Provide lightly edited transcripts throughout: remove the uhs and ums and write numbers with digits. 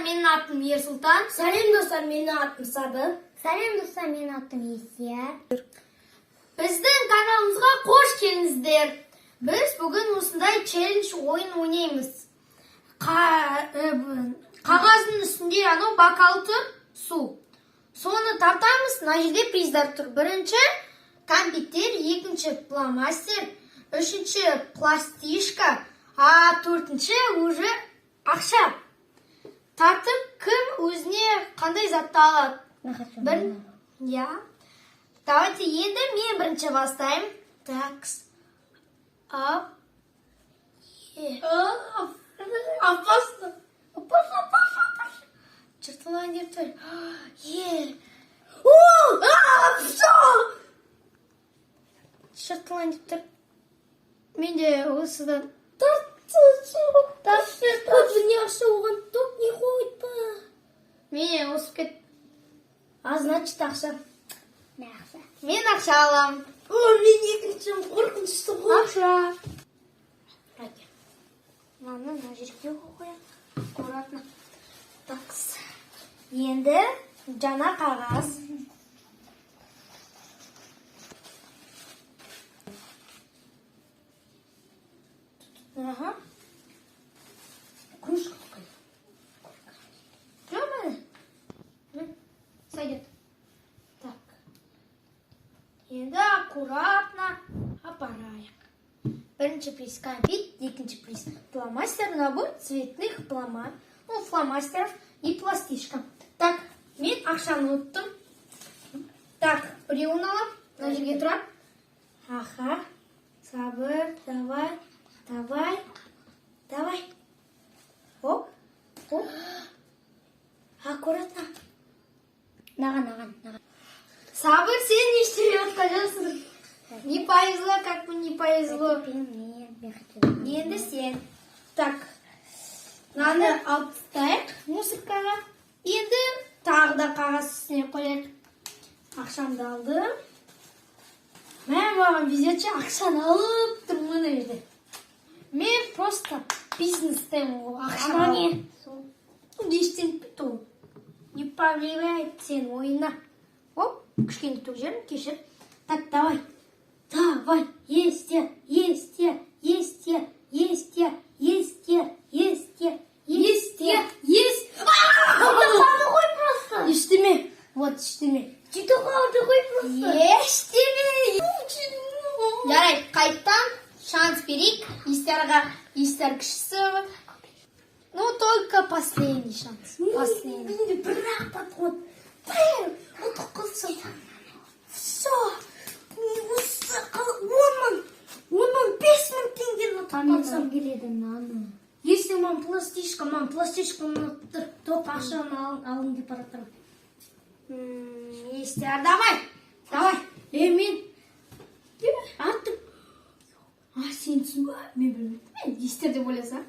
менің атым Ерсұлтан. Сәлем достар, менің атым Сабыр. Сәлем достар, менің атым Есия. Біздің каналымызға қош келдіңіздер. Біз бүгін осындай челлендж ойын ойнаймыз. Қағаздың үстінде анау бокал тұр, су. Соны тартамыз, мына жерде приздар тұр. Бірінші компьютер, екінші фломастер, үшінші пластишка, а төртінші уже ақша. Тартып, кім өзіне қандай затты алады? Я. Давайте енді мен бірінші бастайым. Такс. Ап. Опасно. Чертылайын деп тұр. Все! Чертылайын деп тұр. Мен де осыдан Тут не ошоған, тут не ходит па. мен осып кет. А значит ақша. Мен ақша аламын. Мен екіншім қорқынышты ғой. Ақша. Мынаны мына жерге қояйық. Аккуратно. Такс. Енді жаңа қағаз. Ага. Кружка. Прямо? Сойдет. Так. Енді аккуратно апараем. Бірінші приз компьютер, екінші приз фломастер, набор цветных фломастеров и пластишка. Так, мен ақшаны ұттым. Так, біреуін алам, мына жерге тұрам. Аха, Сабыр, давай. Оп. Аккуратно. Наған. Сабыр, сен не істеп жатқансың? Не повезло, как бы не повезло. Енді сен. Так, мынаны алып тастайық мусоркаға. Енді тағы да қағаз үстіне қояйық. Ақшамды алдым. Маған везет, ақшаны алып тұрмын мына жерде. Мен просто бизнестен ақшаны. Ештен біту. Не повлияет сен ойына. Оп, кішкенді түк жерім, кешір. Так, давай. Есть я. Ештеме. Вот ештеме. Что қалды ғой просто? Ештеме. Жарайды, қайттан шанс берейік. Естер кішісі. Ну, только последний шанс. Последний. Бірақ подход. Вот қылсын. Все. Он 5.000 теңгені Тамилсан келеді наны. Если мам пластичка ұнаттыр, топ ақшаны алын деп бараттыр. Естер, давай. Мен аттым. Сен түсінбі? Мен білмейді. Естер деп ойласа.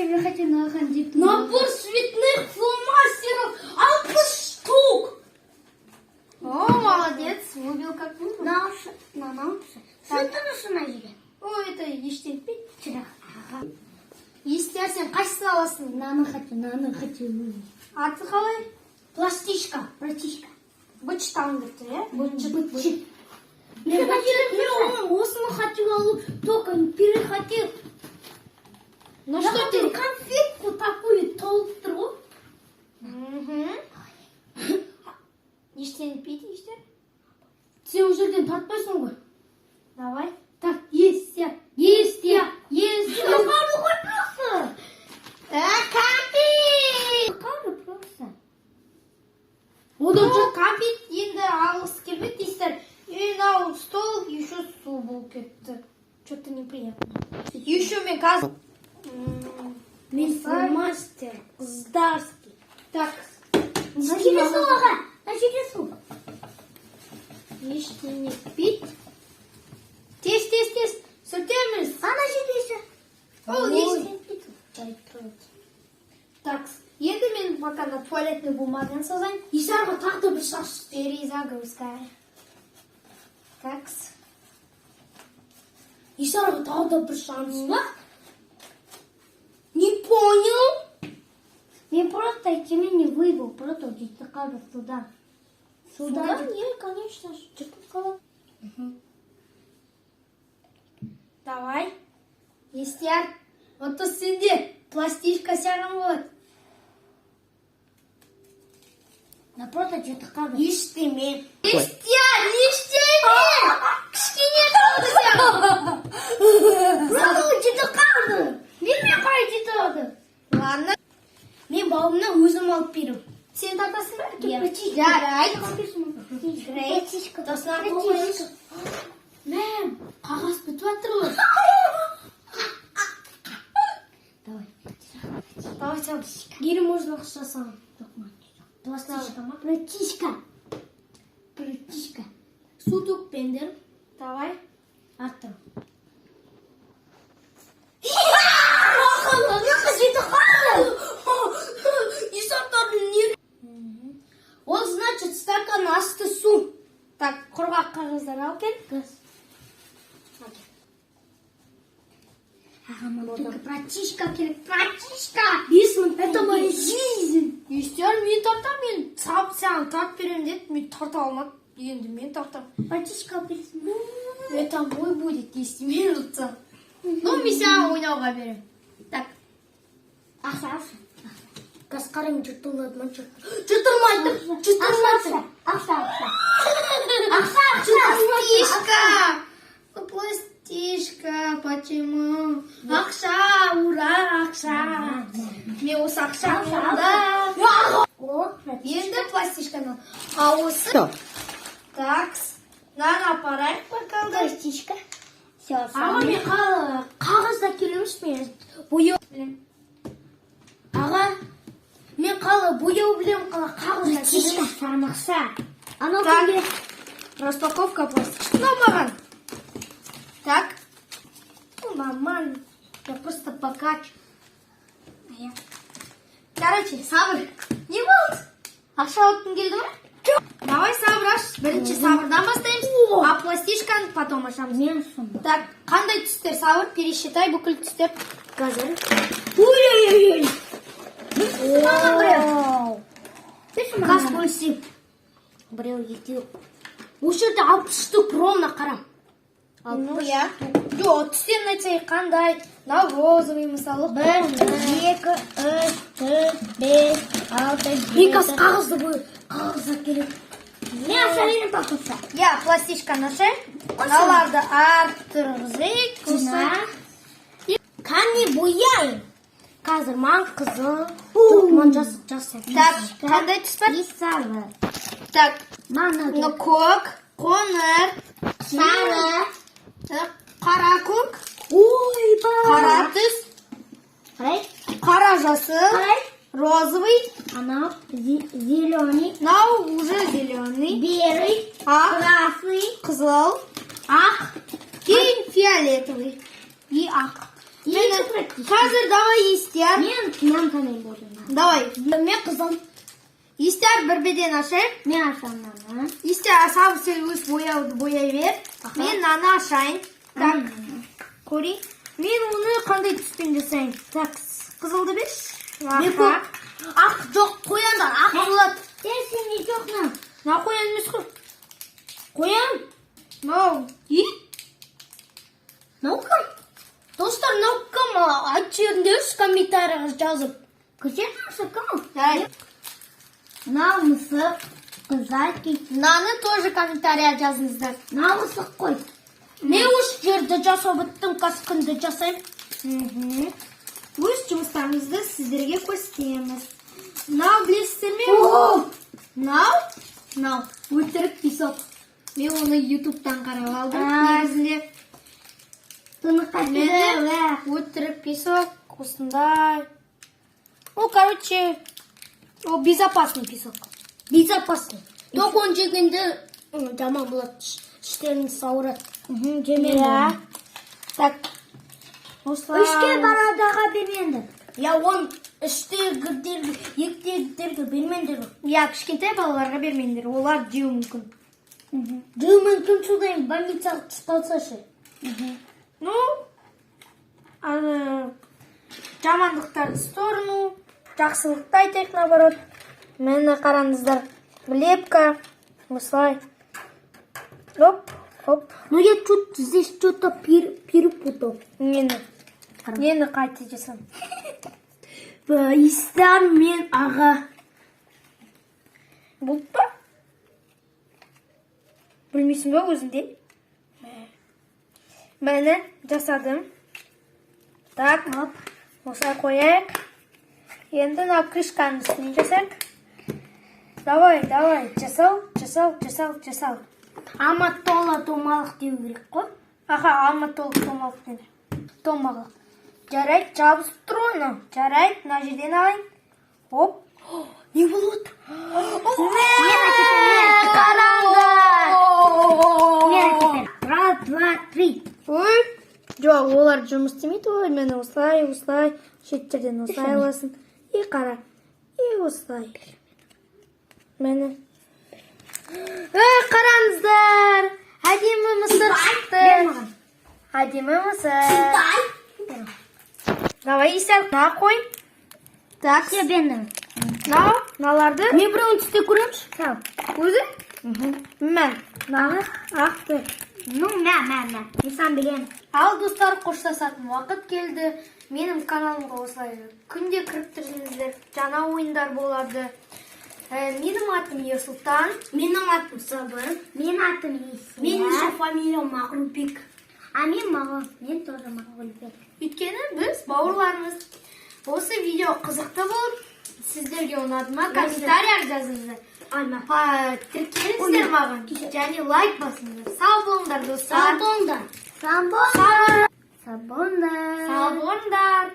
Я хочу наған деп. Набор цветных фломастеров 60 штук. О, молодец, выбил как нужно. Наған. Сұртынышына жеген. О, это ештен етпейді. Естер, сен қайсысын аласың? Наны хочу. Аты қалай? Пластичка. Быч таңдыр тұр, е? Быч. Мен осыны хочу алу, только перехотел. Ну что ты? Конфетку такую толықтыр ғой. Ештен етпейді, Естер? Сен ол жерден тартпайсың ғой. Давай. Так, есть я. Қалды ғой просто. Капит! Қалды просто. Одан жоқ капит енді алғысы келмеді, Естер. Мынау стол еще су болып кетті. Что-то неприятно. Еще мен қазір. Мен фломастер. Қыздарский. Так. Жерге су аға. Жерге су. Ештеңе етпейді. Тез. Сүртеміз. Ана жерге. Ол ештеңе етпейді. Так, енді мен пока на туалетный бумагадан сазайын. Исаға тағы да бір шаш. Перезагрузка. Такс. Исара тағы да бір шанс ба? Не понял? Мне просто этими не выбыл, просто где-то кадр туда. Сюда? Нет, конечно. Что тут сказал? Давай. Естияр. Вот сенде пластичка сяғын болады. На просто где-то кадр. Ештеме. Естияр, не іштеме! Кішкене қалды сяғын. Просто где-то кадр. Берме қай жетеді. Ладно. Мен балымнан өзім алып берем. Сен татасың ба? Жарайды. Пластичка. Достар қойыңыз. Мәм, қағаз бітіп жатыр ғой. Давай. Давай, сяғын. Гері можно ақша жасаған. Пластичка, ма? Братишка. Братишка. Су төкпеңдер. Давай. Арттыр. Ол значит стакан асты су. Так, құрғақ қағаздар ал кел. Газ. Только братишка керек, братишка. 5 минут. Это моя жизнь. Естияр, мен тартам, мен саған тарт берем деді, мен тарта алмады. Енді мен тартам. Братишка берсін. Это мой будет, если минутца. Ну, мен саған ойнауға берем. Так. Ақша. Газ қараң жұтылады ма? Жұтылмайды. Жұтылмайды. Ақша. Пластишка! Ну, пластишка, почему? Ақша, ура, ақша. Мен осы ақшаны алда. О, Енді пластишканы. А осы... Такс. Наны апарайық бақалды. братишка. Все, Аға мен қағазда келеміз мен. Бояу білем. Аға, мен бояу білем, қағазда братишка, келеміз. самақса. Анау Так. кімге? Распаковка пластичка. Ну, маған. Так. Ну, нормально. Я просто покачу. Короче, сабыр. Не болды? Ақша алып келді ма? Давай сабыр аш. Бірінші сабырдан бастаймыз. А пластишканы потом ашамыз. Мен сұм. Так, қандай түстер сабыр? Пересчитай бүкіл түстер. Қазір. Ой-ой-ой. Газ бөлсем. Біреу екеу. Осы жерде 60 штук ровно қарам. Ну, я. Жоқ, түстерін айтсай қандай? На розовый, мысалы. 1, 2, 3, 4, 5, 6, Мен қазір қағазда керек. Мен ақша берем покупса. Я пластичканы ашайын. Мыналарды арттырғызайық. Жина. Қане бояйын. Қазір ман қызыл. Жоқ, ман жасай. Так, қандай түс бар? И сары. Так, Мана ну, көк, қоңыр, сары. қара көк, Ойбай. қара түс, Қарай. қара жасыл, розовый, Анау зеленый. мынау уже зеленый, Белый. ақ, Красный. қызыл, Ақ. кейін фиолетовый и ақ. Қазір давай естияр. Мен мынандай болдым. Давай, Мен қызыл. естияр бір беден ашайын. Мен ашамын. Естияр сабыр сен өз бояуды бояй бер. Мен наны ашайын. Так, көрейін. Мен оны қандай түспен жасайын? Так, қызылды беш. Мен көк. Ақ жоқ, қояндар. Ақ болады. Сен не жоқна? Мына қоян емес қой. Қоян. Мынау. И? Мынау кім? Достар, мынау кім? Айтшы жерінде комментарияға жазып. Көрсетіңізші кім? Жарайды. Мынау мысық. Қызаки. Мынаны тоже комментария жазыңыздар. Мынау мысық қой. Мен осы жерді жасап біттім, каскынды жасаймын. Өз жұмыстарымызды сіздерге көрсетеміз. Мынау білесіздер ме? О! Мынау өтірік песок. Мен оны ютубтан қарап алдым. Негізінде Тыныққа мені өтірік песок осындай. Ну, короче, ол безопасный песок. Безопасный. Только он жегенде жаман болады. Іштерін сауырады. Иә. Так. Үшке барадаға бермеңдір. Я он іштегідерге, ектегідерге бермеңдер. Я кішкентай балаларға бермеңдер, олар жеуі мүмкін. Жылмен күн судайын больницаға түсіп қалсашы. Ну, жамандықтарды в сторону, жақсылықты айтайық наоборот. Мені қараңыздар. Лепка. Осылай. Оп, оп. Ну я здесь что-то перепутал. Нені қайты жасам. Ислам мен аға. Бұл па? Білмейсің ба өзінде? Мені жасадым. Так, осылай қояйық. Енді мына крышканың үстіне жасайық. Давай, жасал. Ама тола томалық деу керек қой. Аха, алма толық томалық деді. Томалық. Жарайды, жабысып тұр оны. Жарайды, мына жерден алайын. Оп. Не болады? Қараңдар! Раз, два, три. Ой, жоқ, олар жұмыс істемейді ғой. Мені осылай, шеттерден осылай аласың. И қара. И осылай. Мені. Қараңыздар! Әдемі мысыр шықты. Әдемі мысыр. Давай, Иса, на қой. Так, Себені. мыналарды. Мен біреуін түсте көремші. Өзі? Мен. Ақты. Ну, мә. Мен білем. Ал достар, қоштасатын уақыт келді. Менің каналымға осылай күнде кіріп тұрсыңыздар. Жаңа ойындар болады. Менің атым Ерсұлтан. Менің атым Сабыр. Менің атым Исия. Менің же фамилиям Мағрупбек. А мен тоже Мағрупбек. Өйткені біз бауырларымыз. Осы видео қызықты болып, сіздерге ұнады ма? Комментария жазыңыздар. Тіркеліңіздер маған. Және лайк басыңыздар. Сау болыңдар достар. Сау болыңдар. Сау болыңдар.